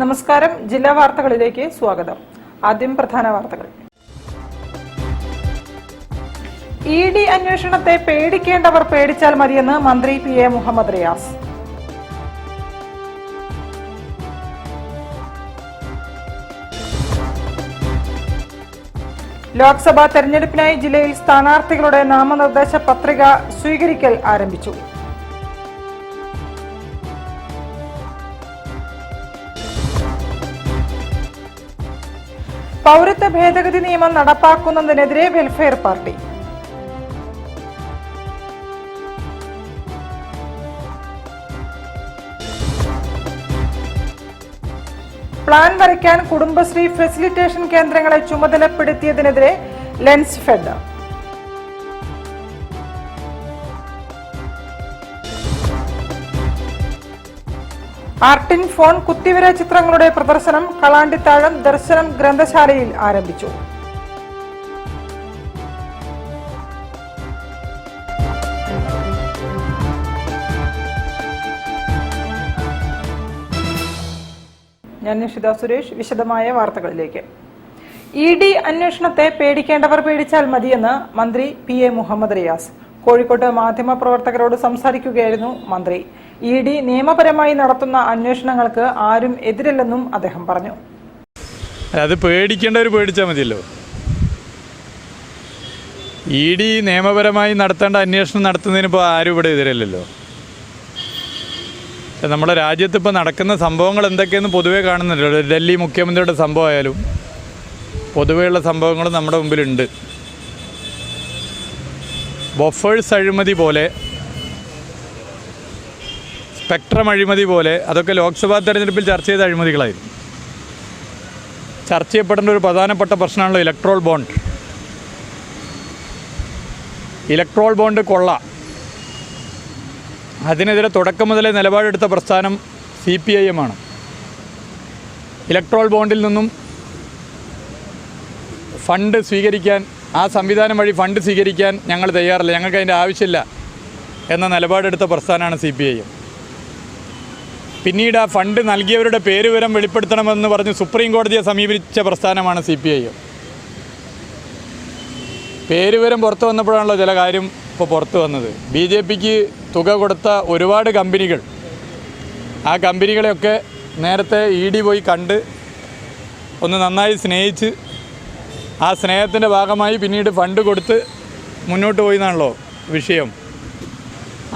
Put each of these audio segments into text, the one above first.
നമസ്കാരം. ജില്ലാ വാർത്തകളിലേക്ക് സ്വാഗതം. ആദ്യം പ്രധാന വാർത്തകൾ. ED അന്വേഷണത്തെ പേടിക്കേണ്ടവർ പേടിച്ചാൽ മതിയെന്ന് മന്ത്രി PA മുഹമ്മദ് റിയാസ്. ലോക്സഭാ തെരഞ്ഞെടുപ്പിനായി ജില്ലയിൽ സ്ഥാനാർത്ഥികളുടെ നാമനിർദ്ദേശ പത്രിക സ്വീകരിക്കൽ ആരംഭിച്ചു. പൗരത്വ ഭേദഗതി നിയമം നടപ്പാക്കുന്നതിനെതിരെ വെൽഫെയർ പാർട്ടി. പ്ലാൻ വരയ്ക്കാൻ കുടുംബശ്രീ ഫെസിലിറ്റേഷൻ കേന്ദ്രങ്ങളെ ചുമതലപ്പെടുത്തിയതിനെതിരെ ലെൻസ് ഫെഡ്. ആർട്ടിൻ ഫോൺ കുത്തിവര ചിത്രങ്ങളുടെ പ്രദർശനം കളാണ്ടിത്താഴം ദർശനം ഗ്രന്ഥശാലയിൽ ആരംഭിച്ചു. ഞാൻ നിഷിത സുരേഷ്. വിശദമായ വാർത്തകളിലേക്ക്. ED അന്വേഷണത്തെ പേടിക്കേണ്ടവർ പേടിച്ചാൽ മതിയെന്ന് മന്ത്രി PA മുഹമ്മദ് റിയാസ്. കോഴിക്കോട്ട് മാധ്യമപ്രവർത്തകരോട് സംസാരിക്കുകയായിരുന്നു മന്ത്രി. ED നിയമപരമായി നടത്തുന്ന അന്വേഷണങ്ങൾക്ക് ആരും എതിരല്ലെന്നും അദ്ദേഹം പറഞ്ഞു. അത് പേടിക്കേണ്ടവർ പേടിച്ചാൽ മതിയല്ലോ. ED നിയമപരമായി നടത്തേണ്ട അന്വേഷണം നടത്തുന്നതിന് ഇപ്പോൾ ആരും ഇവിടെ എതിരല്ലല്ലോ. നമ്മുടെ രാജ്യത്ത് ഇപ്പോൾ നടക്കുന്ന സംഭവങ്ങൾ എന്തൊക്കെയെന്ന് പൊതുവെ കാണുന്നുണ്ടല്ലോ. ഡൽഹി മുഖ്യമന്ത്രിയുടെ സംഭവമായാലും പൊതുവെയുള്ള സംഭവങ്ങൾ നമ്മുടെ മുമ്പിലുണ്ട്. ബൊഫേഴ്സ് അഴിമതി പോലെ, സ്പെക്ട്രം അഴിമതി പോലെ, അതൊക്കെ ലോക്സഭാ തെരഞ്ഞെടുപ്പിൽ ചർച്ച ചെയ്ത അഴിമതികളായിരുന്നു. ചർച്ച ചെയ്യപ്പെടേണ്ട ഒരു പ്രധാനപ്പെട്ട പ്രശ്നമാണല്ലോ ഇലക്ട്രോൾ ബോണ്ട്. ഇലക്ട്രോൾ ബോണ്ട് കൊള്ള, അതിനെതിരെ തുടക്കം മുതലേ നിലപാടെടുത്ത പ്രസ്ഥാനം CPIM ആണ്. ഇലക്ട്രോൾ ബോണ്ടിൽ നിന്നും ഫണ്ട് സ്വീകരിക്കാൻ, ആ സംവിധാനം വഴി ഫണ്ട് സ്വീകരിക്കാൻ ഞങ്ങൾ തയ്യാറല്ല, ഞങ്ങൾക്ക് അതിൻ്റെ ആവശ്യമില്ല എന്ന നിലപാടെടുത്ത പ്രസ്ഥാനമാണ് CPIM. പിന്നീട് ആ ഫണ്ട് നൽകിയവരുടെ പേരുവിവരം വെളിപ്പെടുത്തണമെന്ന് പറഞ്ഞ് സുപ്രീം കോടതിയെ സമീപിച്ച പ്രസ്ഥാനമാണ് CPIM. പേരുവിവരം പുറത്തു വന്നപ്പോഴാണല്ലോ ചില കാര്യം ഇപ്പോൾ പുറത്തു വന്നത്. BJPക്ക് തുക കൊടുത്ത ഒരുപാട് കമ്പനികൾ, ആ കമ്പനികളെയൊക്കെ നേരത്തെ ED പോയി കണ്ട് ഒന്ന് നന്നായി സ്നേഹിച്ച് ആ സ്നേഹത്തിൻ്റെ ഭാഗമായി പിന്നീട് ഫണ്ട് കൊടുത്ത് മുന്നോട്ട് പോയി എന്നാണല്ലോ വിഷയം.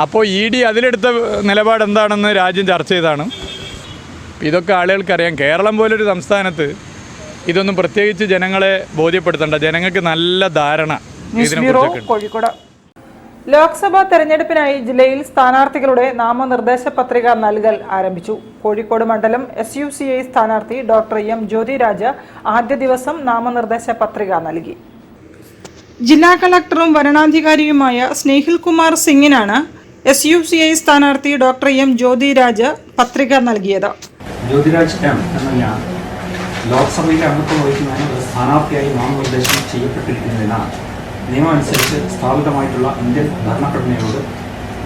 അപ്പോൾ ED അതിലെടുത്ത നിലപാട് എന്താണെന്ന് രാജ്യം ചർച്ച ചെയ്താണ്. ഇതൊക്കെ ആളുകൾക്കറിയാം. കേരളം പോലൊരു സംസ്ഥാനത്ത് ഇതൊന്നും പ്രത്യേകിച്ച് ജനങ്ങളെ ബോധ്യപ്പെടുത്തണ്ട. ജനങ്ങൾക്ക് നല്ല ധാരണ ഇതിനെക്കുറിച്ചൊക്കെ. ലോക്സഭാ തെരഞ്ഞെടുപ്പിനായി ജില്ലയിൽ സ്ഥാനാർത്ഥികളുടെ നാമനിർദ്ദേശ പത്രിക നൽകൽ ആരംഭിച്ചു. കോഴിക്കോട് മണ്ഡലം SUCI സ്ഥാനാർത്ഥി ഡോക്ടർ M ജ്യോതിരാജ ആദ്യ ദിവസം നാമനിർദ്ദേശ പത്രിക നൽകി. ജില്ലാ കളക്ടറും വരണാധികാരിയുമായ സ്നേഹിൽ കുമാർ സിംഗിനാണ് SUCI സ്ഥാനാർത്ഥി ഡോക്ടർ M ജ്യോതിരാജ് പത്രിക നൽകിയത്. ജ്യോതിരാജ് M എന്ന ഞാൻ ലോക്സഭയിലെ അംഗത്വം വഹിക്കുന്നതിന് ഒരു സ്ഥാനാർത്ഥിയായി നാമനിർദ്ദേശം ചെയ്യപ്പെട്ടിരിക്കുന്നതിനാൽ നിയമം അനുസരിച്ച് സ്ഥാപിതമായിട്ടുള്ള ഇന്ത്യൻ ഭരണഘടനയോട്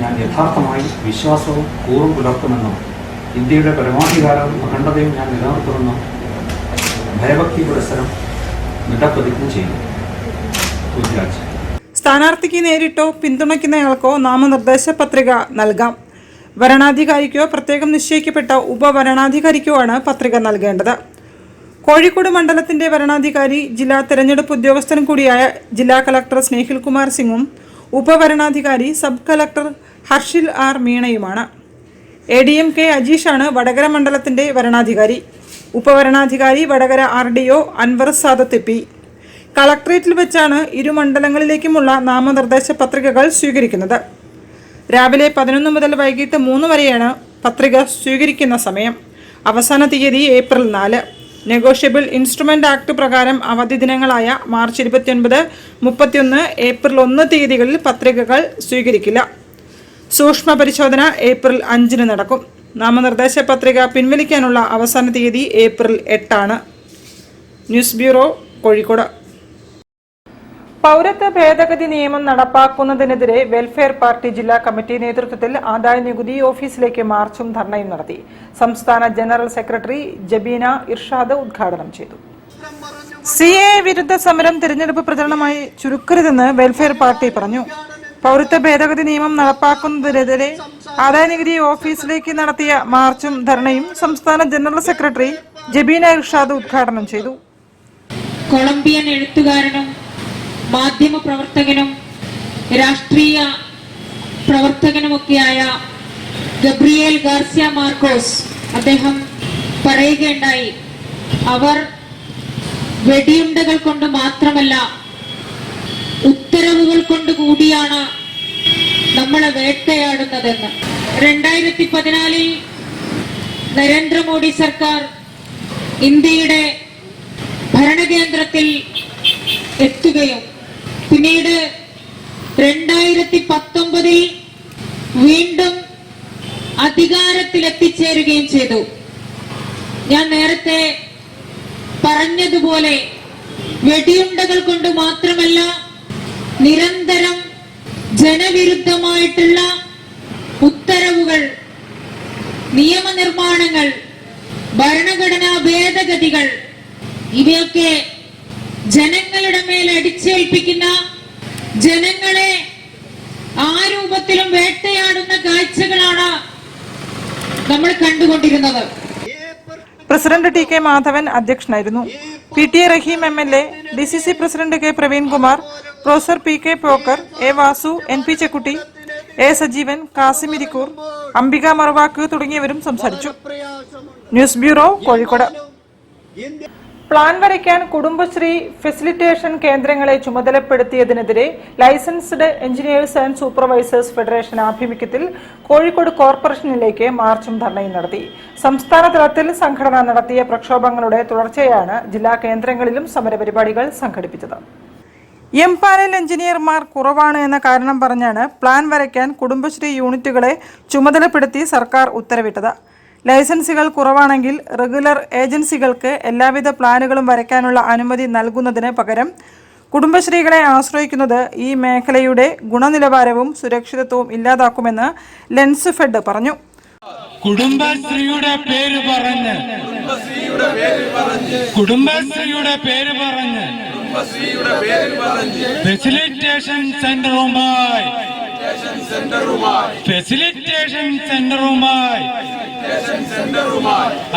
ഞാൻ യഥാർത്ഥമായി വിശ്വാസവും കൂറും പുലർത്തുമെന്നും ഇന്ത്യയുടെ പരമാധികാരവും അഖണ്ഡതയും ഞാൻ നിലനിർത്തുമെന്നും ഭയഭക്തി പുരസ്സരം ദൃഢപ്രതിജ്ഞ ചെയ്യുന്നു. ജ്യോതിരാജ്. സ്ഥാനാർത്ഥിക്ക് നേരിട്ടോ പിന്തുണയ്ക്കുന്നയാൾക്കോ നാമനിർദ്ദേശ പത്രിക നൽകാം. വരണാധികാരിക്കോ പ്രത്യേകം നിശ്ചയിക്കപ്പെട്ട ഉപവരണാധികാരിക്കോ ആണ് പത്രിക നൽകേണ്ടത്. കോഴിക്കോട് മണ്ഡലത്തിന്റെ വരണാധികാരി ജില്ലാ തെരഞ്ഞെടുപ്പ് ഉദ്യോഗസ്ഥനും കൂടിയായ ജില്ലാ കളക്ടർ സ്നേഹിൽ കുമാർ സിംഗും ഉപവരണാധികാരി സബ് കളക്ടർ ഹർഷിൽ R മീണയുമാണ്. ADMK അജീഷാണ് വടകര മണ്ഡലത്തിന്റെ വരണാധികാരി. ഉപവരണാധികാരി വടകര RDO അൻവർ സാദത്ത് P. കളക്ടറേറ്റിൽ വെച്ചാണ് ഇരു മണ്ഡലങ്ങളിലേക്കുമുള്ള നാമനിർദ്ദേശ പത്രികകൾ സ്വീകരിക്കുന്നത്. രാവിലെ 11 മുതൽ വൈകിട്ട് 3 വരെയാണ് പത്രിക സ്വീകരിക്കുന്ന സമയം. അവസാന തീയതി ഏപ്രിൽ 4. നെഗോഷ്യബിൾ ഇൻസ്ട്രുമെന്റ് ആക്ട് പ്രകാരം അവധി ദിനങ്ങളായ മാർച്ച് 29, 31, ഏപ്രിൽ 1 തീയതികളിൽ പത്രികകൾ സ്വീകരിക്കില്ല. സൂക്ഷ്മ പരിശോധന ഏപ്രിൽ 5 നടക്കും. നാമനിർദ്ദേശ പത്രിക പിൻവലിക്കാനുള്ള അവസാന തീയതി ഏപ്രിൽ 8. News bureau, Kozhikode. പൗരത്വ ഭേദഗതി നിയമം നടപ്പാക്കുന്നതിനെതിരെ വെൽഫെയർ പാർട്ടി ജില്ലാ കമ്മിറ്റി നേതൃത്വത്തിൽ ആദായനികുതി ഓഫീസിലേക്ക് മാർച്ചും ധർണയും നടത്തി. സംസ്ഥാന ജനറൽ സെക്രട്ടറി ജബീന ഇർഷാദ് ഉദ്ഘാടനം ചെയ്തു. CAA വിരുദ്ധ സമരം തിരഞ്ഞെടുപ്പ് പ്രചരണമായി ചുരുക്കരുതെന്ന് വെൽഫെയർ പാർട്ടി പറഞ്ഞു. പൗരത്വ ഭേദഗതി നിയമം നടപ്പാക്കുന്നതിനെതിരെ ആദായനികുതി ഓഫീസിലേക്ക് നടത്തിയ മാർച്ചും ധർണയും സംസ്ഥാന ജനറൽ സെക്രട്ടറി ജബീന ഇർഷാദ് ഉദ്ഘാടനം ചെയ്തു. കൊളംബിയൻ എഴുത്തുകാരനും മാധ്യമ പ്രവർത്തകനും രാഷ്ട്രീയ പ്രവർത്തകനുമൊക്കെയായ ഗബ്രിയേൽ ഗാർസിയ മാർക്കോസ് അദ്ദേഹം പറയുകയുണ്ടായി, അവർ വെടിയുണ്ടകൾ കൊണ്ട് മാത്രമല്ല ഉത്തരവുകൾ കൊണ്ട് കൂടിയാണ് നമ്മളെ വേട്ടയാടുന്നതെന്ന്. 2014 നരേന്ദ്രമോദി സർക്കാർ ഇന്ത്യയുടെ ഭരണകേന്ദ്രത്തിൽ എത്തുകയും പിന്നീട് 2019 വീണ്ടും അധികാരത്തിൽ എത്തിച്ചേരുകയും ചെയ്തു. ഞാൻ നേരത്തെ പറഞ്ഞതുപോലെ വെടിയുണ്ടകൾ കൊണ്ട് മാത്രമല്ല, നിരന്തരം ജനവിരുദ്ധമായിട്ടുള്ള ഉത്തരവുകൾ, നിയമനിർമ്മാണങ്ങൾ, ഭരണഘടനാ ഭേദഗതികൾ ഇവയൊക്കെ ജനങ്ങളുടെ മേൽ അടിച്ചേൽപ്പിക്കുന്ന, ജനങ്ങളെ ആ രൂപത്തിലും വേട്ടയാടുന്ന കാഴ്ചകളാണ് നമ്മൾ കണ്ടുകൊണ്ടിരുന്നത്. President TK. മാധവൻ അധ്യക്ഷനായിരുന്നു. PTA Rahim MLA, DCC president K. Praveenkumar, professor PK Pokker, A. Vasu, NP Chekkutty, A. Sajeevan, Kasim Irikkur, Ambika മറവാക്ക് തുടങ്ങിയവരും സംസാരിച്ചു. News bureau, Kozhikode. പ്ലാൻ വരയ്ക്കാൻ കുടുംബശ്രീ ഫെസിലിറ്റേഷൻ കേന്ദ്രങ്ങളെ ചുമതലപ്പെടുത്തിയതിനെതിരെ licensed engineers and supervisors federation ആഭിമുഖ്യത്തിൽ കോഴിക്കോട് കോർപ്പറേഷനിലേക്ക് മാർച്ചും ധർണയും നടത്തി. സംസ്ഥാന തലത്തിൽ സംഘടന നടത്തിയ പ്രക്ഷോഭങ്ങളുടെ തുടർച്ചയാണ് ജില്ലാ കേന്ദ്രങ്ങളിലും സമരപരിപാടികൾ സംഘടിപ്പിച്ചത്. എംപാനൽ എഞ്ചിനീയർമാർ കുറവാണ് എന്ന കാരണം പറഞ്ഞാണ് പ്ലാൻ വരയ്ക്കാൻ കുടുംബശ്രീ യൂണിറ്റുകളെ ചുമതലപ്പെടുത്തി സർക്കാർ ഉത്തരവിട്ടത്. ലൈസൻസുകൾ കുറവാണെങ്കിൽ റെഗുലർ ഏജൻസികൾക്ക് എല്ലാവിധ പ്ലാനുകളും വരയ്ക്കാനുള്ള അനുമതി നൽകുന്നതിന് പകരം കുടുംബശ്രീകളെ ആശ്രയിക്കുന്നത് ഈ മേഖലയുടെ ഗുണനിലവാരവും സുരക്ഷിതത്വവും ഇല്ലാതാക്കുമെന്ന് ലെൻസ് ഫെഡ് പറഞ്ഞു. കുടുംബശ്രീയുടെ പേര് പറഞ്ഞ് ഫെസിലിറ്റേഷൻ സെന്ററുമായി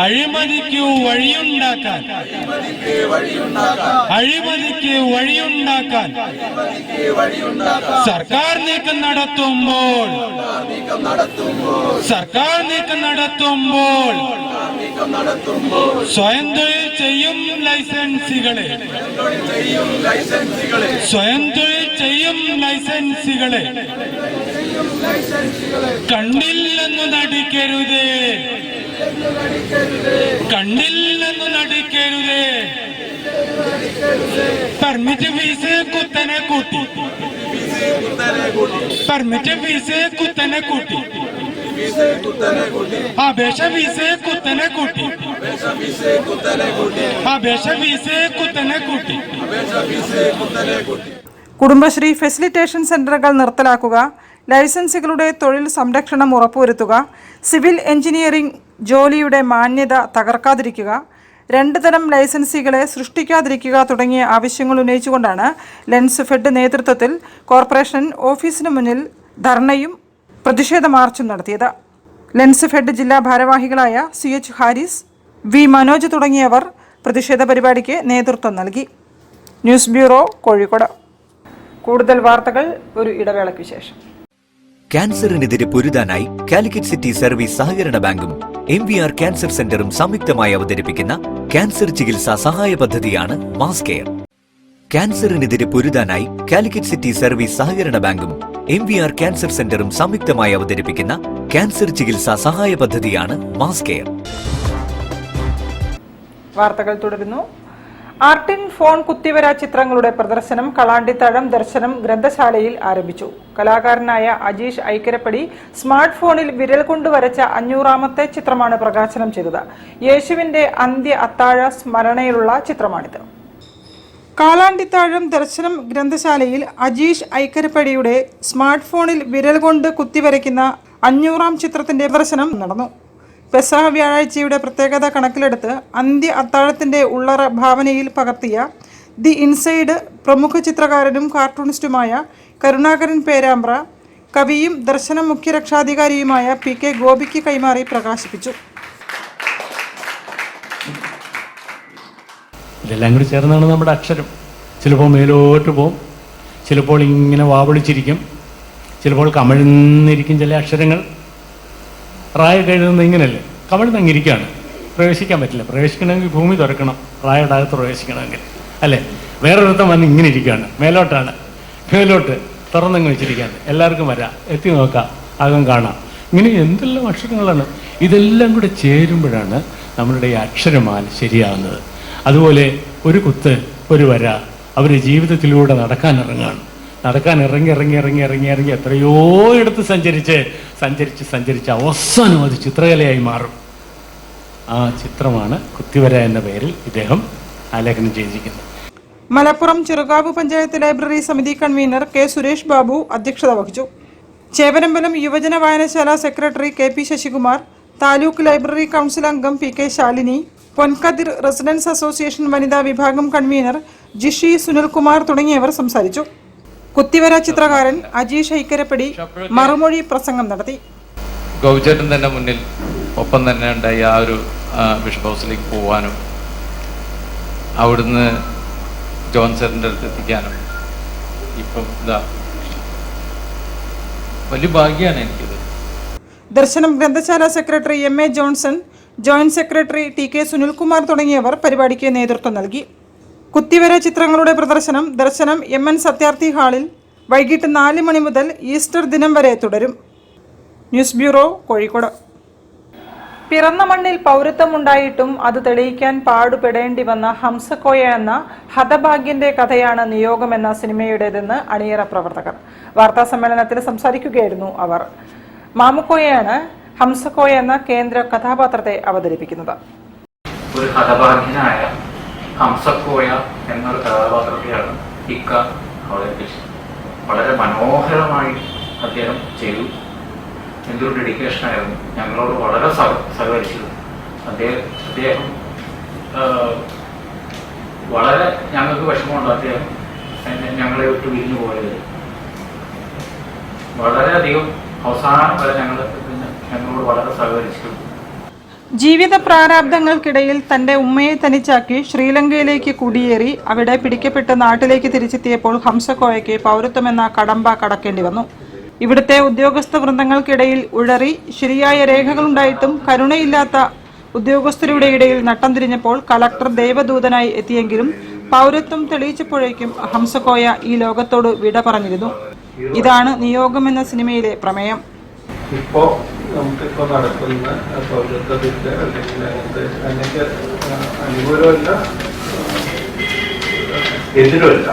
അഴിമതിക്ക് വഴിയുണ്ടാക്കാൻ സർക്കാർ നീക്കം നടത്തുമ്പോൾ സ്വയം തൊഴിൽ ചെയ്യും ലൈസൻസുകളെ കണ്ടില്ലെന്നു നടിക്കരുതേ. പെർമിറ്റ് ഫീസ് കുത്തനെ കൂട്ടി. അപേക്ഷ ഫീസ് കുത്തനെ കൂട്ടി. കുടുംബശ്രീ ഫെസിലിറ്റേഷൻ സെന്ററുകൾ നിർത്തലാക്കുക, ലൈസൻസുകളുടെ തൊഴിൽ സംരക്ഷണം ഉറപ്പുവരുത്തുക, സിവിൽ എഞ്ചിനീയറിംഗ് ജോലിയുടെ മാന്യത തകർക്കാതിരിക്കുക, 2 തരം ലൈസൻസുകളെ സൃഷ്ടിക്കാതിരിക്കുക തുടങ്ങിയ ആവശ്യങ്ങൾ ഉന്നയിച്ചുകൊണ്ടാണ് ലെൻസ് ഫെഡ് നേതൃത്വത്തിൽ കോർപ്പറേഷൻ ഓഫീസിന് മുന്നിൽ ധർണയും പ്രതിഷേധ മാർച്ചും നടത്തിയത്. ലെൻസ് ഫെഡ് ജില്ലാ ഭാരവാഹികളായ CH ഹാരിസ്, V മനോജ് തുടങ്ങിയവർ പ്രതിഷേധ പരിപാടിക്ക് നേതൃത്വം നൽകി. News bureau, Kozhikode. കൂടുതൽ വാർത്തകൾ ഒരു ഇടവേളയ്ക്ക് ശേഷം. ക്യാൻസറിനെതിരെ പൊരുതാനായി കാലിക്കറ്റ് സിറ്റി സർവീസ് സഹകരണ ബാങ്കും MVR ക്യാൻസർ സെന്ററും സംയുക്തമായി അവതരിപ്പിക്കുന്ന ക്യാൻസർ ചികിത്സാ സഹായ പദ്ധതിയാണ് മാസ് കെയർ. ക്യാൻസറിനെതിരെ പൊരുതാനായി കാലിക്കറ്റ് സിറ്റി സർവീസ് സഹകരണ ബാങ്കും MVR ക്യാൻസർ സെന്ററും സംയുക്തമായി അവതരിപ്പിക്കുന്ന ക്യാൻസർ ചികിത്സാ സഹായ പദ്ധതിയാണ് മാസ് കെയർ. വാർത്തകൾ തുടരുന്നു. ആർട്ടിൻ ഫോൺ കുത്തിവര ചിത്രങ്ങളുടെ പ്രദർശനം കളാണ്ടിത്താഴം ദർശനം ഗ്രന്ഥശാലയിൽ ആരംഭിച്ചു. കലാകാരനായ അജീഷ് ഐക്കരപ്പടി സ്മാർട്ട് ഫോണിൽ വിരൽ കൊണ്ട് വരച്ച 500ാമത്തെ ചിത്രമാണ് പ്രകാശനം ചെയ്തത്. യേശുവിന്റെ അന്ത്യ അത്താഴ സ്മരണയിലുള്ള ചിത്രമാണിത്. കാലാണ്ടിത്താഴം ദർശനം ഗ്രന്ഥശാലയിൽ അജീഷ് ഐക്കരപ്പടിയുടെ സ്മാർട്ട് ഫോണിൽ വിരൽ കൊണ്ട് കുത്തിവരയ്ക്കുന്ന 500ാം ചിത്രത്തിന്റെ പ്രദർശനം നടന്നു. പെസഹ വ്യാഴാഴ്ചയുടെ പ്രത്യേകത കണക്കിലെടുത്ത് അന്ത്യ അത്താഴത്തിന്റെ ഉള്ളറ ഭാവനയിൽ പകർത്തിയ ദി ഇൻസൈഡ് പ്രമുഖ ചിത്രകാരനും കാർട്ടൂണിസ്റ്റുമായ കരുണാകരൻ പേരാമ്പ്ര കവിയും ദർശനം മുഖ്യ രക്ഷാധികാരിയുമായ PK ഗോപിക്ക് കൈമാറി പ്രകാശിപ്പിച്ചു. ഇതെല്ലാം കൂടി ചേർന്നാണ് നമ്മുടെ അക്ഷരം. ചിലപ്പോൾ മേലോട്ട് പോവും, ചിലപ്പോൾ ഇങ്ങനെ വാവളിച്ചിരിക്കും, ചിലപ്പോൾ കമിഴ്ന്നിരിക്കും. ചില അക്ഷരങ്ങൾ റായൊക്കെ എഴുതുന്നത് ഇങ്ങനെയല്ലേ, കമിഴ്ന്നങ്ങിരിക്കുകയാണ്, പ്രവേശിക്കാൻ പറ്റില്ല. പ്രവേശിക്കണമെങ്കിൽ ഭൂമി തുറക്കണം, റായുടെ അകത്ത് പ്രവേശിക്കണമെങ്കിൽ അല്ലേ. വേറൊരുത്തം വന്ന് ഇങ്ങനെ ഇരിക്കുകയാണ്, മേലോട്ടാണ്, മേലോട്ട് തുറന്നങ്ങ് വെച്ചിരിക്കുകയാണ്. എല്ലാവർക്കും വരാം, എത്തി നോക്കാം, അകം കാണാം. ഇങ്ങനെ എന്തെല്ലാം അക്ഷരങ്ങളാണ്. ഇതെല്ലാം കൂടെ ചേരുമ്പോഴാണ് നമ്മളുടെ ഈ അക്ഷരമാല ശരിയാകുന്നത്. അതുപോലെ ഒരു കുത്ത്, ഒരു വര, അവർ ജീവിതത്തിലൂടെ നടക്കാൻ ഇറങ്ങി എത്രയോ ഇടത്ത് സഞ്ചരിച്ച് അവസാനം അത് ചിത്രകലയായി മാറും. ആ ചിത്രമാണ് കുത്തിവര എന്ന പേരിൽ ഇദ്ദേഹം ആലേഖനം ചെയ്തിരിക്കുന്നത്. മലപ്പുറം ചെറുകാവ് പഞ്ചായത്ത് ലൈബ്രറി സമിതി കൺവീനർ K. സുരേഷ് ബാബു അധ്യക്ഷത വഹിച്ചു. ചേവരമ്പലം യുവജന വായനശാല secretary KP Sasikumar, taluk library council അംഗം PK ശാലിനി, പൊൻകതിർ റെസിഡൻസ് അസോസിയേഷൻ വനിതാ വിഭാഗം കൺവീനർ ജിഷി സുനിൽകുമാർ തുടങ്ങിയവർ സംസാരിച്ചു. കുത്തിവര ചിത്രകാരൻ അജീഷ് ഐക്കരപ്പടി മറുമൊഴി പ്രസംഗം നടത്തി. ഗൗചേട്ടൻ തന്നെ മുന്നിൽ ഒപ്പം തന്നെ ഉണ്ടായി ആ ഒരു ബിഷപ്പ് ഹൗസിലേക്ക് പോകാനും അവിടുന്ന് ജോൺസറിൻ്റെ അടുത്ത് എത്തിക്കാനും ഇപ്പം ഇതാ വലിയ ഭാഗ്യമാണ് എനിക്കിത്. ദർശനം ഗ്രന്ഥശാല secretary MA Johnson, joint secretary TK Sunilkumar തുടങ്ങിയവർ പരിപാടിക്ക് നേതൃത്വം നൽകി. കുത്തിവര ചിത്രങ്ങളുടെ പ്രദർശനം ദർശനം MN സത്യാർത്ഥി ഹാളിൽ വൈകിട്ട് 4 മണി മുതൽ ഈസ്റ്റർ ദിനം വരെ തുടരും. News bureau, Kozhikode. പിറന്ന മണ്ണിൽ പൗരത്വമുണ്ടായിട്ടും അത് തെളിയിക്കാൻ പാടുപെടേണ്ടി വന്ന ഹംസക്കോയ എന്ന ഹതഭാഗ്യന്റെ കഥയാണ് നിയോഗം എന്ന സിനിമയുടേതെന്ന് അണിയറ പ്രവർത്തകർ. വാർത്താ സമ്മേളനത്തിൽ സംസാരിക്കുകയായിരുന്നു അവർ. മാമുക്കോയാണ് ഹംസക്കോയ എന്ന കേന്ദ്ര കഥാപാത്രത്തെ അവതരിപ്പിക്കുന്നത്. ഒരു ഹതഭാഗ്യനായ ഹംസക്കോയ എന്നൊരു കഥാപാത്രത്തെയാണ് ഇക്ക അവതരിപ്പിച്ചത്. വളരെ മനോഹരമായി അദ്ദേഹം ചെയ്തു. എന്തൊരു ഡെഡിക്കേഷൻ ആയിരുന്നു. ഞങ്ങളോട് വളരെ സഹകരിച്ചിരുന്നു. അദ്ദേഹം വളരെ ഞങ്ങൾക്ക് വിഷമമുണ്ട്. അദ്ദേഹം ഞങ്ങളെ വിട്ട് പിരിഞ്ഞു പോയത്. വളരെയധികം അവസാനം വരെ ഞങ്ങളോട് വളരെ സഹകരിച്ചിരുന്നു. ജീവിത പ്രാരാബ്ദങ്ങൾക്കിടയിൽ തന്റെ ഉമ്മയെ തനിച്ചാക്കി ശ്രീലങ്കയിലേക്ക് കുടിയേറി അവിടെ പിടിക്കപ്പെട്ട് നാട്ടിലേക്ക് തിരിച്ചെത്തിയപ്പോൾ ഹംസക്കോയയ്ക്ക് പൗരത്വമെന്ന കടമ്പ കടക്കേണ്ടി വന്നു. ഇവിടുത്തെ ഉദ്യോഗസ്ഥ വൃന്ദങ്ങൾക്കിടയിൽ ഉഴറി ശരിയായ രേഖകളുണ്ടായിട്ടും കരുണയില്ലാത്ത ഉദ്യോഗസ്ഥരുടെ ഇടയിൽ നട്ടം തിരിഞ്ഞപ്പോൾ കളക്ടർ ദേവദൂതനായി എത്തിയെങ്കിലും പൗരത്വം തെളിയിച്ചപ്പോഴേക്കും ഹംസക്കോയ ഈ ലോകത്തോട് വിട പറഞ്ഞിരുന്നു. ഇതാണ് നിയോഗം എന്ന സിനിമയിലെ പ്രമേയം. ഇപ്പോൾ നമുക്കിപ്പോൾ നടക്കുന്ന പൗരത്വത്തിൻ്റെ അല്ലെങ്കിൽ അങ്ങനത്തെ അനുകൂലമല്ല എതിരുമല്ല,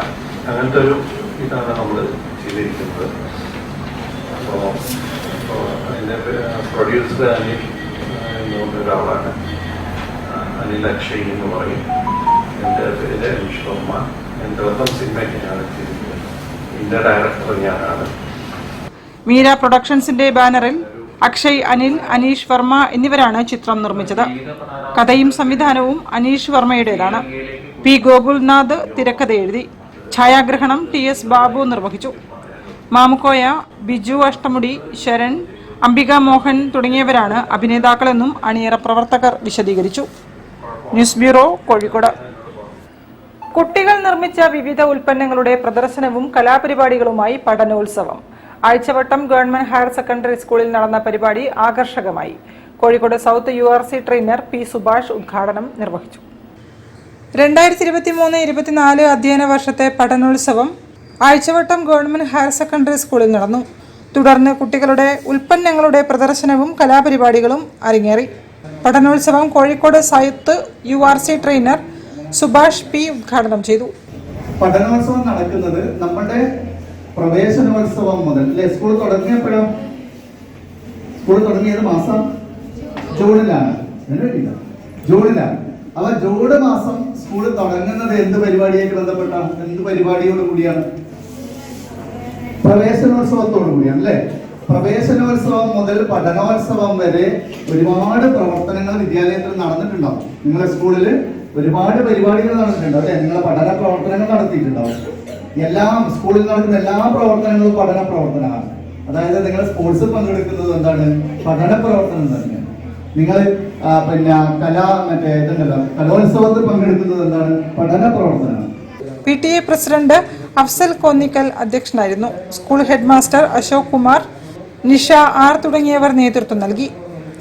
അങ്ങനത്തെ ഒരു ഇതാണ് നമ്മൾ ചെയ്തിരിക്കുന്നത്. അപ്പോൾ അതിൻ്റെ പ്രൊഡ്യൂസർ അനിൽ എന്ന് പറഞ്ഞൊരാളാണ്. അനിൽ അക്ഷയ് എന്ന് പറയും. എൻ്റെ പേര് അനീഷ് വർമ്മ. എൻ്റെ ഒപ്പം സിനിമയ്ക്ക് ഞാൻ ചെയ്തിരിക്കുന്നത്. ഇതിൻ്റെ ഡയറക്ടർ ഞാനാണ്. മീര പ്രൊഡക്ഷൻസിന്റെ ബാനറിൽ അക്ഷയ്, അനിൽ, അനീഷ് വർമ്മ എന്നിവരാണ് ചിത്രം നിർമ്മിച്ചത്. കഥയും സംവിധാനവും അനീഷ് വർമ്മയുടേതാണ്. P. ഗോകുൽനാഥ് തിരക്കഥ എഴുതി. ഛായാഗ്രഹണം TS ബാബു നിർവഹിച്ചു. മാമുക്കോയ, ബിജു അഷ്ടമുടി, ശരൺ, അംബിക മോഹൻ തുടങ്ങിയവരാണ് അഭിനേതാക്കളെന്നും അണിയറ പ്രവർത്തകർ വിശദീകരിച്ചു. News bureau, Kozhikode. കുട്ടികൾ നിർമ്മിച്ച വിവിധ ഉൽപ്പന്നങ്ങളുടെ പ്രദർശനവും കലാപരിപാടികളുമായി പഠനോത്സവം. ആഴ്ചവട്ടം ഗവൺമെന്റ് ഹയർ സെക്കൻഡറി സ്കൂളിൽ നടന്ന പരിപാടി ആകർഷകമായി. Kozhikode south URC trainer P. Subhash ഉദ്ഘാടനം നിർവഹിച്ചു. 2023-24 അധ്യയന വർഷത്തെ പഠനോത്സവം ആഴ്ചവട്ടം ഗവൺമെന്റ് ഹയർ സെക്കൻഡറി സ്കൂളിൽ നടന്നു. തുടർന്ന് കുട്ടികളുടെ ഉൽപ്പന്നങ്ങളുടെ പ്രദർശനവും കലാപരിപാടികളും അരങ്ങേറി. പഠനോത്സവം Kozhikode south URC trainer Subhash P ഉദ്ഘാടനം ചെയ്തു. പഠനോത്സവം നടക്കുന്നത് നമ്മുടെ പ്രവേശനോത്സവം മുതൽ അല്ലെ? സ്കൂൾ തുടങ്ങിയപ്പോഴും സ്കൂൾ തുടങ്ങിയത് മാസം ജൂണിലാണ്. അപ്പൊ ജൂൺ മാസം സ്കൂൾ തുടങ്ങുന്നത് എന്ത് പരിപാടിയായിട്ട് ബന്ധപ്പെട്ട എന്ത് പരിപാടിയോട് കൂടിയാണ്? പ്രവേശനോത്സവത്തോടു കൂടിയാണ് അല്ലെ? പ്രവേശനോത്സവം മുതൽ പഠനോത്സവം വരെ ഒരുപാട് പ്രവർത്തനങ്ങൾ വിദ്യാലയത്തിൽ നടന്നിട്ടുണ്ടാവും. നിങ്ങളുടെ സ്കൂളിൽ ഒരുപാട് പരിപാടികൾ നടന്നിട്ടുണ്ടാവും അല്ലെ? നിങ്ങളെ പഠന പ്രവർത്തനങ്ങൾ നടത്തിയിട്ടുണ്ടാവും. സ്കൂളിൽ നടക്കുന്ന എല്ലാ പ്രവർത്തനങ്ങളും പഠന പ്രവർത്തനമാണ്. അതായത് നിങ്ങൾ സ്പോർട്സിൽ പങ്കെടുക്കുന്നത് എന്താണ്? പഠന പ്രവർത്തനം തന്നെയാണ്. നിങ്ങൾ കലോത്സവത്തിൽ പങ്കെടുക്കുന്നത് എന്താണ്? പഠന പ്രവർത്തനമാണ്. PTA പ്രസിഡന്റ് അഫ്സൽ കോന്നിക്കൽ അധ്യക്ഷനായിരുന്നു. School headmaster Ashok Kumar, Nisha R തുടങ്ങിയവർ നേതൃത്വം നൽകി.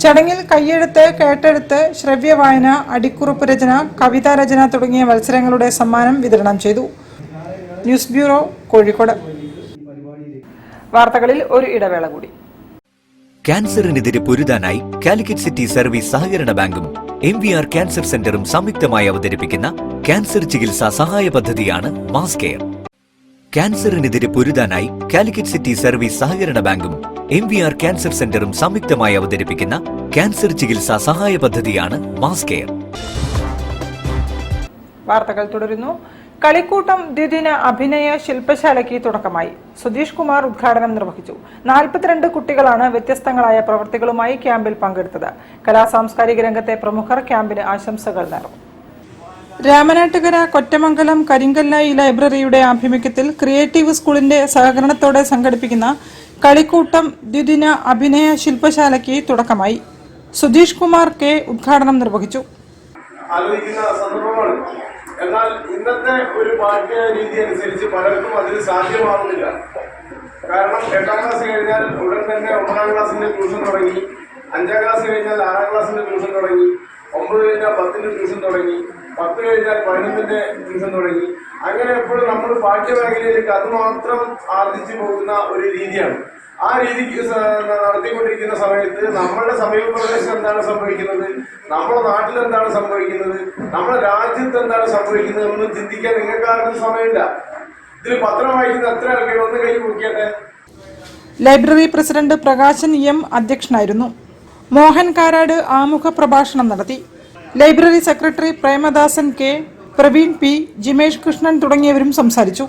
ചടങ്ങിൽ കയ്യെഴുത്ത്, കേട്ടെഴുത്ത്, ശ്രവ്യവായന, അടിക്കുറിപ്പ് രചന, കവിതാ രചന തുടങ്ങിയ മത്സരങ്ങളുടെ സമ്മാനം വിതരണം ചെയ്തു. News bureau, Kozhikode. വാർത്തകളിൽ ഒരു ഇടവേള കൂടി. ക്യാൻസറിനെതിരെ പൊരുതാനായി കാലിക്കറ്റ് സിറ്റി സർവീസ് സഹകരണ ബാങ്കും MVR ക്യാൻസർ സെന്ററും സംയുക്തമായി അവതരിപ്പിക്കുന്ന ക്യാൻസർ ചികിത്സാ സഹായ പദ്ധതിയാണ് മാസ് കെയർ. ക്യാൻസറിനെതിരെ പൊരുതാനായി കാലിക്കറ്റ് സിറ്റി സർവീസ് സഹകരണ ബാങ്കും MVR ക്യാൻസർ സെന്ററും സംയുക്തമായി അവതരിപ്പിക്കുന്ന ക്യാൻസർ ചികിത്സാ സഹായ പദ്ധതിയാണ് മാസ് കെയർ. വാർത്തകൾ തുടരുന്നു. കളിക്കൂട്ടം ദ്വിദിന അഭിനയ ശില്പശാലയ്ക്ക് തുടക്കമായി. സുധീഷ് കുമാർ ഉദ്ഘാടനം നിർവഹിച്ചു. 42 കുട്ടികളാണ് വ്യത്യസ്തങ്ങളായ പ്രവൃത്തികളുമായി ക്യാമ്പിൽ പങ്കെടുത്തത്. കലാസാംസ്കാരിക രംഗത്തെ പ്രമുഖർ ക്യാമ്പിന് ആശംസകൾ നേർന്നു. രാമനാട്ടുകര കൊറ്റമംഗലം കരിങ്കല്ലായി ലൈബ്രറിയുടെ ആഭിമുഖ്യത്തിൽ ക്രിയേറ്റീവ് സ്കൂളിന്റെ സഹകരണത്തോടെ സംഘടിപ്പിക്കുന്ന കളിക്കൂട്ടം ദ്വിദിന അഭിനയ ശില്പശാലയ്ക്ക് തുടക്കമായി. സുധീഷ് കുമാർ കെ ഉദ്ഘാടനം നിർവഹിച്ചു. എന്നാൽ ഇന്നത്തെ ഒരു പാഠ്യ രീതി അനുസരിച്ച് പലർക്കും അതിന് സാധ്യമാവുന്നില്ല. കാരണം 8ാം ക്ലാസ് കഴിഞ്ഞാൽ ഉടൻ തന്നെ 9ാം ക്ലാസ്സിന്റെ ട്യൂഷൻ തുടങ്ങി, 5ാം ക്ലാസ് കഴിഞ്ഞാൽ 6ാം ക്ലാസ്സിന്റെ ട്യൂഷൻ തുടങ്ങി, 9 കഴിഞ്ഞാൽ 10ന്റെ ട്യൂഷൻ തുടങ്ങി, 10 കഴിഞ്ഞാൽ 11ന്റെ ട്യൂഷൻ തുടങ്ങി. അങ്ങനെ എപ്പോഴും നമ്മൾ പാഠ്യമേഖലയിലേക്ക് അതുമാത്രം ആർജിച്ചു പോകുന്ന ഒരു രീതിയാണ്. ആ രീതിക്ക് നടത്തിക്കൊണ്ടിരിക്കുന്ന സമയത്ത് നമ്മളുടെ സമീപപ്രദേശം എന്താണ് സംഭവിക്കുന്നത്, നമ്മുടെ നാട്ടിൽ എന്താണ് സംഭവിക്കുന്നത്, നമ്മുടെ രാജ്യത്ത് എന്താണ് സംഭവിക്കുന്നത് എന്നൊന്നും ചിന്തിക്കാൻ നിങ്ങൾക്കാർക്കും സമയമില്ല. ഇതിൽ പത്രം വായിക്കുന്ന എത്ര ആൾക്കാർ ഒന്ന് കൈ മുക്കിയട്ടെ. ലൈബ്രറി പ്രസിഡന്റ് പ്രകാശൻ എം അധ്യക്ഷനായിരുന്നു. മോഹൻ കാരാട് ആമുഖ പ്രഭാഷണം നടത്തി. Library secretary Premadasan K, Praveen P, Jimesh Krishnan തുടങ്ങിയവരും സംസാരിച്ചു.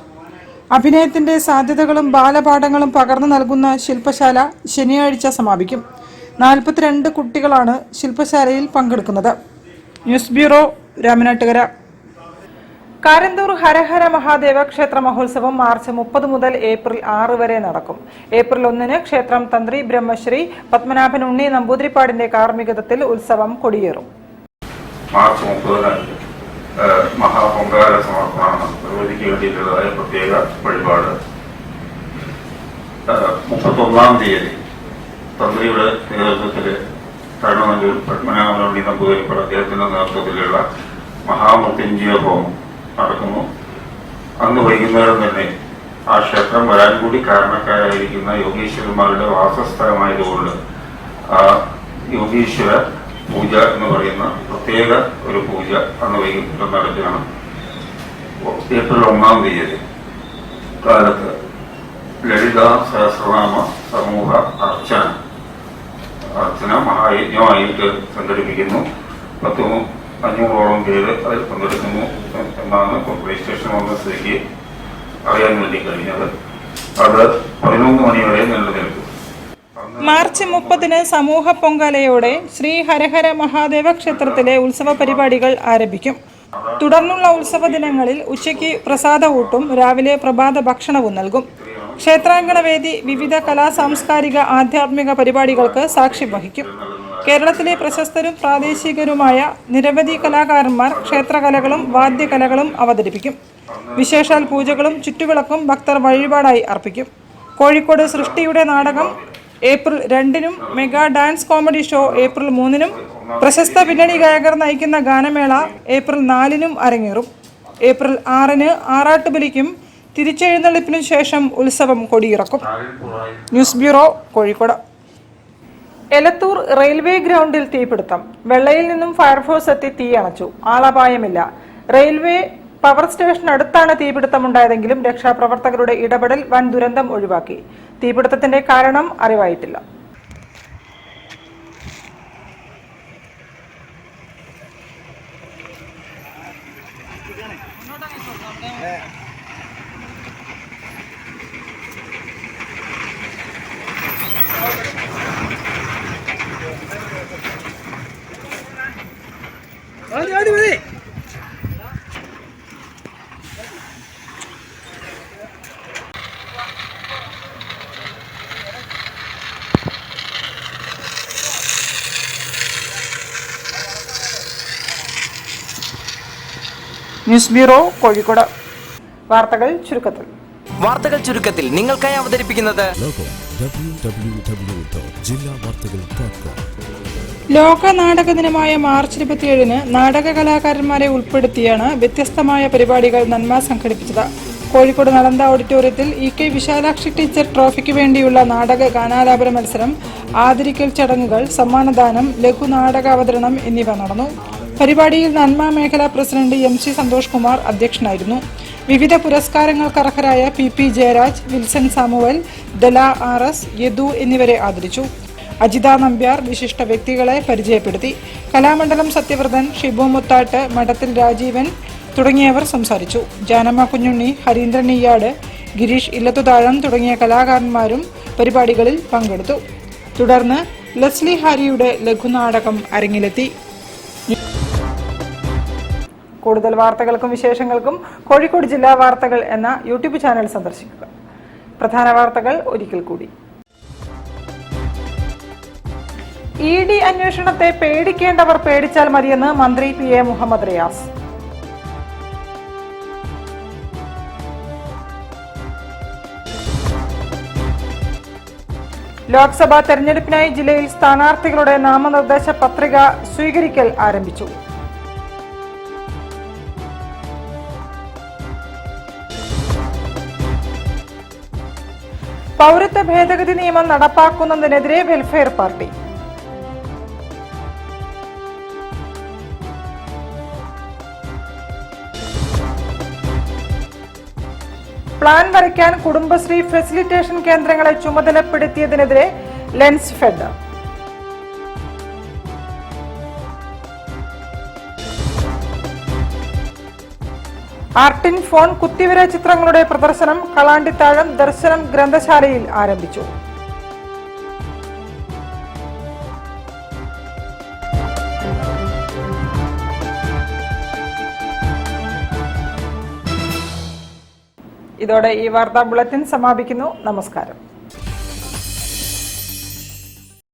അഭിനയത്തിന്റെ സാധ്യതകളും ബാലപാഠങ്ങളും പകർന്നു നൽകുന്ന ശില്പശാല ശനിയാഴ്ച സമാപിക്കും. 42 കുട്ടികളാണ് ശില്പശാലയിൽ പങ്കെടുക്കുന്നത്. News bureau, Ramanattukara. കാരന്തൂർ ഹരഹര മഹാദേവ ക്ഷേത്ര മഹോത്സവം മാർച്ച് 30 മുതൽ ഏപ്രിൽ 6 വരെ നടക്കും. ഏപ്രിൽ 1 ക്ഷേത്രം തന്ത്രി ബ്രഹ്മശ്രീ പത്മനാഭൻ ഉണ്ണി നമ്പൂതിരിപ്പാടിന്റെ കാർമ്മികത്വത്തിൽ ഉത്സവം കൊടിയേറും. മാർച്ച് 30 മഹാപൊങ്കാല സമർപ്പണമാണ്. ഭഗവതിക്ക് വേണ്ടിയിട്ടുള്ളതായ പ്രത്യേക വഴിപാട്. 31-ാം തീയതി തന്ത്രിയുടെ നേതൃത്വത്തിൽ കരുണനല്ലൂർ പത്മനാഭനുണ്ണി നമ്പൂതിരിപ്പാട് അദ്ദേഹത്തിന്റെ നേതൃത്വത്തിലുള്ള മഹാമൃത്യുഞ്ജയ ഹോമം നടക്കുന്നു. അന്ന് വൈകുന്നേരം തന്നെ ആ ക്ഷേത്രം വരാൻ കൂടി കാരണക്കാരായിരിക്കുന്ന യോഗീശ്വരന്മാരുടെ വാസസ്ഥലമായതുകൊണ്ട് ആ യോഗീശ്വര പൂജ എന്ന് പറയുന്ന പ്രത്യേക ഒരു പൂജ അന്ന് വൈകുന്നേരം നടക്കുകയാണ്. ഏപ്രിൽ 1-ാം തീയതി കാലത്ത് ലളിത സഹസ്രനാമ സമൂഹ അർച്ചന മഹായജ്ഞമായിട്ട് സംഘടിപ്പിക്കുന്നു. 500ഓളം പേര് അതിൽ പങ്കെടുക്കുന്നു എന്നാണ് രജിസ്ട്രേഷൻ വന്ന സ്ഥിതിക്ക് അറിയാൻ വേണ്ടി കഴിഞ്ഞത്. അത് 11 മണി വരെ നീണ്ടു നിൽക്കും. മാർച്ച് 30 സമൂഹ പൊങ്കാലയോടെ ശ്രീ ഹരഹര മഹാദേവ ക്ഷേത്രത്തിലെ ഉത്സവ പരിപാടികൾ ആരംഭിക്കും. തുടർന്നുള്ള ഉത്സവ ദിനങ്ങളിൽ ഉച്ചയ്ക്ക് പ്രസാദകൂട്ടും രാവിലെ പ്രഭാത ഭക്ഷണവും നൽകും. ക്ഷേത്രാങ്കണവേദി വിവിധ സാംസ്കാരിക ആധ്യാത്മിക പരിപാടികൾക്ക് സാക്ഷ്യം വഹിക്കും. കേരളത്തിലെ പ്രശസ്തരും പ്രാദേശികരുമായ നിരവധി കലാകാരന്മാർ ക്ഷേത്രകലകളും വാദ്യകലകളും അവതരിപ്പിക്കും. വിശേഷാൽ പൂജകളും ചുറ്റുവിളക്കും ഭക്തർ വഴിപാടായി അർപ്പിക്കും. കോഴിക്കോട് സൃഷ്ടിയുടെ നാടകം ഏപ്രിൽ 2-നും mega dance comedy show April 3-നും പ്രശസ്ത പിന്നണി ഗായകർ നയിക്കുന്ന ഗാനമേള ഏപ്രിൽ 4-നും അരങ്ങേറും. ഏപ്രിൽ 6-ന് ആറാട്ടുബലിക്കും തിരിച്ചെഴുന്നള്ളിപ്പിനും ശേഷം ഉത്സവം കൊടിയിറക്കും. News bureau, Kozhikode. Elathur railway ഗ്രൗണ്ടിൽ തീപിടുത്തം. വെള്ളയിൽ നിന്നും ഫയർഫോഴ്സ് എത്തി തീയണച്ചു. ആളപായമില്ല. റെയിൽവേ പവർ സ്റ്റേഷനടുത്താണ് തീപിടുത്തമുണ്ടായതെങ്കിലും രക്ഷാപ്രവർത്തകരുടെ ഇടപെടൽ വൻ ദുരന്തം ഒഴിവാക്കി. തീപിടുത്തത്തിന്റെ കാരണം അറിവായിട്ടില്ല. News bureau, Kozhikode. വാർത്തകൾ ചുരുക്കത്തിൽ നിങ്ങൾക്കായി അവതരിപ്പിക്കുന്നത് ലോക നാടക ദിനമായ മാർച്ച് 27-ന് നാടക കലാകാരന്മാരെ ഉൾപ്പെടുത്തിയാണ് വ്യത്യസ്തമായ പരിപാടികൾ നന്മ സംഘടിപ്പിച്ചത്. കോഴിക്കോട് നളന്ദ ഓഡിറ്റോറിയത്തിൽ EK വിശാലാക്ഷി ടീച്ചർ ട്രോഫിക്ക് വേണ്ടിയുള്ള നാടക ഗാനാലാപന മത്സരം, ആദരിക്കൽ ചടങ്ങുകൾ, സമ്മാനദാനം, ലഘു നാടക അവതരണം എന്നിവ നടന്നു. പരിപാടിയിൽ നന്മ മേഖലാ പ്രസിഡന്റ് MC സന്തോഷ് കുമാർ അധ്യക്ഷനായിരുന്നു. വിവിധ പുരസ്കാരങ്ങൾക്ക് അർഹരായ PP Jayaraj, Wilson Samuel, Dala RS, Yadu എന്നിവരെ ആദരിച്ചു. അജിത നമ്പ്യാർ വിശിഷ്ട വ്യക്തികളെ പരിചയപ്പെടുത്തി. കലാമണ്ഡലം സത്യവ്രതൻ, ഷിബു മുത്താട്ട്, മഠത്തിൽ രാജീവൻ തുടങ്ങിയവർ സംസാരിച്ചു. ജാനമ്മ കുഞ്ഞുണ്ണി, ഹരീന്ദ്രൻ ഇയ്യാട്, ഗിരീഷ് ഇല്ലത്തുതാഴം തുടങ്ങിയ കലാകാരന്മാരും പരിപാടികളിൽ പങ്കെടുത്തു. തുടർന്ന് ലെസ്ലി ഹാരിയുടെ ലഘുനാടകം അരങ്ങിലെത്തി. കൂടുതൽ വാർത്തകൾക്കും വിശേഷങ്ങൾക്കും കോഴിക്കോട് ജില്ലാ വാർത്തകൾ എന്ന യൂട്യൂബ് ചാനൽ സന്ദർശിക്കുക. പ്രധാന വാർത്തകൾ ഒരിക്കൽ കൂടി. ED അന്വേഷണത്തെ പേടിക്കേണ്ടവർ പേടിച്ചാൽ മതിയെന്ന് മന്ത്രി PA മുഹമ്മദ് റിയാസ്. ലോക്സഭാ തെരഞ്ഞെടുപ്പിനായി ജില്ലയിൽ സ്ഥാനാർത്ഥികളുടെ നാമനിർദ്ദേശ പത്രിക സ്വീകരിക്കൽ ആരംഭിച്ചു. പൗരത്വ ഭേദഗതി നിയമം നടപ്പാക്കുന്നതിനെതിരെ വെൽഫെയർ പാർട്ടി. പ്ലാൻ വരയ്ക്കാൻ കുടുംബശ്രീ ഫെസിലിറ്റേഷൻ കേന്ദ്രങ്ങളെ ചുമതലപ്പെടുത്തിയതിനെതിരെ ലെൻസ് ഫെഡ്. ആർട്ടിൻ ഫോൺ കുത്തിവര ചിത്രങ്ങളുടെ പ്രദർശനം കളാണ്ടിത്താഴം ദർശനം ഗ്രന്ഥശാലയിൽ ആരംഭിച്ചു. ഇതോടെ ഈ വാർത്താ ബുള്ളറ്റിൻ സമാപിക്കുന്നു. നമസ്കാരം.